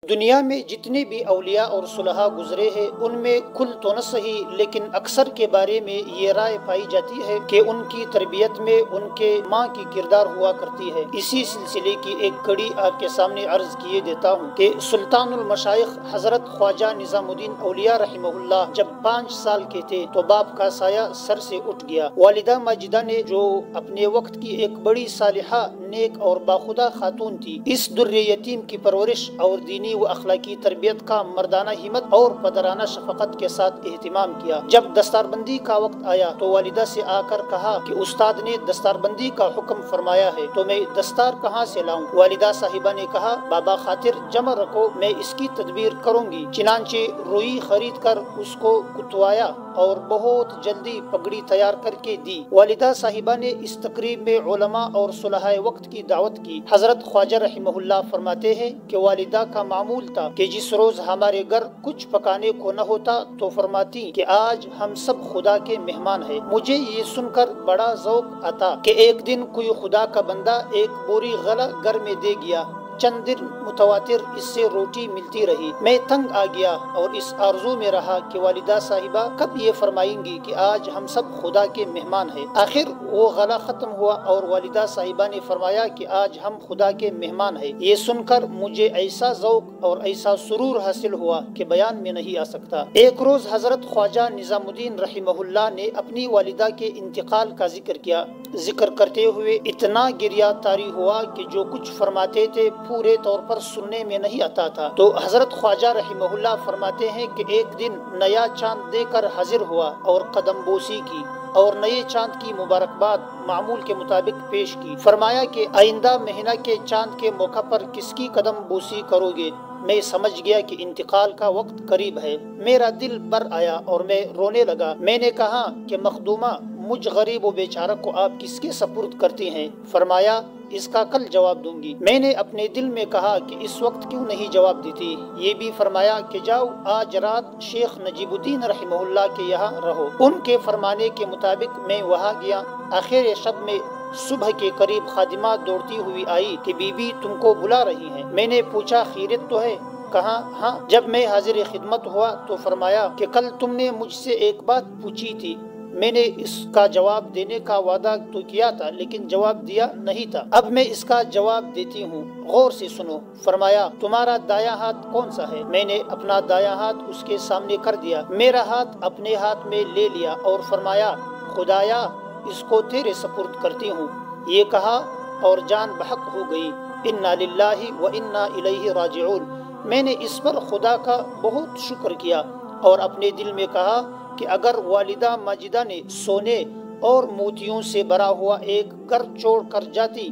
دنیا میں جتنے بھی اولیاء اور صلحاء گزرے ہیں ان میں کل تو نہ صحیح لیکن اکثر کے بارے میں یہ رائے پائی جاتی ہے کہ ان کی تربیت میں ان کے ماں کی کردار ہوا کرتی ہے۔ اسی سلسلے کی ایک کڑی آپ کے سامنے عرض کیے دیتا ہوں کہ سلطان المشائخ حضرت خواجہ نظام الدین اولیاء رحمہ اللہ جب 5 سال کے تھے تو باپ کا سایہ سر سے اٹھ گیا۔ والدہ ماجدہ نے جو اپنے وقت کی ایک بڑی صالحہ، نیک اور باخدا خاتون تھی، اس در یتیم کی پرورش اور دینی و اخلاقی تربیت کا مردانہ ہمت اور پدرانہ شفقت کے ساتھ اہتمام کیا۔ جب دستار بندی کا وقت آیا تو والدہ سے آ کر کہا کہ استاد نے دستار بندی کا حکم فرمایا ہے تو میں دستار کہاں سے لاؤں؟ والدہ صاحبہ نے کہا بابا خاطر جمع رکھو، میں اس کی تدبیر کروں گی۔ چنانچہ روئی خرید کر اس کو کتوایا اور بہت جلدی پگڑی تیار کر کے دی۔ والدہ صاحبہ نے اس تقریب میں علماء اور صلحاء وقت کی دعوت کی۔ حضرت خواجہ رحمہ اللہ فرماتے ہیں کہ والدہ کا معمول تھا کہ جس روز ہمارے گھر کچھ پکانے کو نہ ہوتا تو فرماتی کہ آج ہم سب خدا کے مہمان ہیں۔ مجھے یہ سن کر بڑا ذوق آتا کہ ایک دن کوئی خدا کا بندہ ایک بوری غلہ گھر میں دے گیا۔ چند دن متواتر اس سے روٹی ملتی رہی۔ میں تنگ آ گیا اور اس آرزو میں رہا کہ والدہ صاحبہ کب یہ فرمائیں گی کہ آج ہم سب خدا کے مہمان ہیں۔ آخر وہ غلہ ختم ہوا اور والدہ صاحبہ نے فرمایا کہ آج ہم خدا کے مہمان ہیں۔ یہ سن کر مجھے ایسا ذوق اور ایسا سرور حاصل ہوا کہ بیان میں نہیں آ سکتا۔ ایک روز حضرت خواجہ نظام الدین رحمہ اللہ نے اپنی والدہ کے انتقال کا ذکر کیا۔ ذکر کرتے ہوئے اتنا گریا طاری ہوا کہ جو کچھ فرماتے تھے پورے طور پر سننے میں نہیں آتا تھا۔ تو حضرت خواجہ رحمہ اللہ فرماتے ہیں کہ ایک دن نیا چاند دے کر حاضر ہوا اور قدم بوسی کی اور نئے چاند کی مبارکباد معمول کے مطابق پیش کی۔ فرمایا کہ آئندہ مہینہ کے چاند کے موقع پر کس کی قدم بوسی کرو گے؟ میں سمجھ گیا کہ انتقال کا وقت قریب ہے۔ میرا دل بر آیا اور میں رونے لگا۔ میں نے کہا کہ مخدومہ مجھ غریب و بیچارہ کو آپ کس کے سپرد کرتی ہیں؟ فرمایا اس کا کل جواب دوں گی۔ میں نے اپنے دل میں کہا کہ اس وقت کیوں نہیں جواب دیتی؟ یہ بھی فرمایا کہ جاؤ آج رات شیخ نجیب الدین رحمہ اللہ کے یہاں رہو۔ ان کے فرمانے کے مطابق میں وہاں گیا۔ آخر شب میں صبح کے قریب خادمہ دوڑتی ہوئی آئی کہ بی بی تم کو بلا رہی ہیں۔ میں نے پوچھا خیریت تو ہے؟ کہا ہاں۔ جب میں حاضر خدمت ہوا تو فرمایا کہ کل تم نے مجھ سے ایک بات پوچھی تھی، میں نے اس کا جواب دینے کا وعدہ تو کیا تھا لیکن جواب دیا نہیں تھا۔ اب میں اس کا جواب دیتی ہوں، غور سے سنو۔ فرمایا تمہارا دایاں ہاتھ کون سا ہے؟ میں نے اپنا دایاں ہاتھ اس کے سامنے کر دیا۔ میرا ہاتھ اپنے ہاتھ میں لے لیا اور فرمایا خدایا اس کو تیرے سپرد کرتی ہوں۔ یہ کہا اور جان بحق ہو گئی۔ انا للہ و انا الیہ راجعون۔ میں نے اس پر خدا کا بہت شکر کیا اور اپنے دل میں کہا کہ اگر والدہ ماجدہ نے سونے اور موتیوں سے بھرا ہوا ایک گھر چھوڑ کر جاتی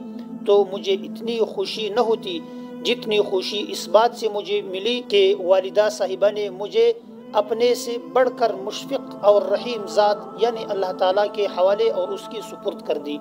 تو مجھے اتنی خوشی نہ ہوتی جتنی خوشی اس بات سے مجھے ملی کہ والدہ صاحبہ نے مجھے اپنے سے بڑھ کر مشفق اور رحیم ذات یعنی اللہ تعالیٰ کے حوالے اور اس کی سپرد کر دی۔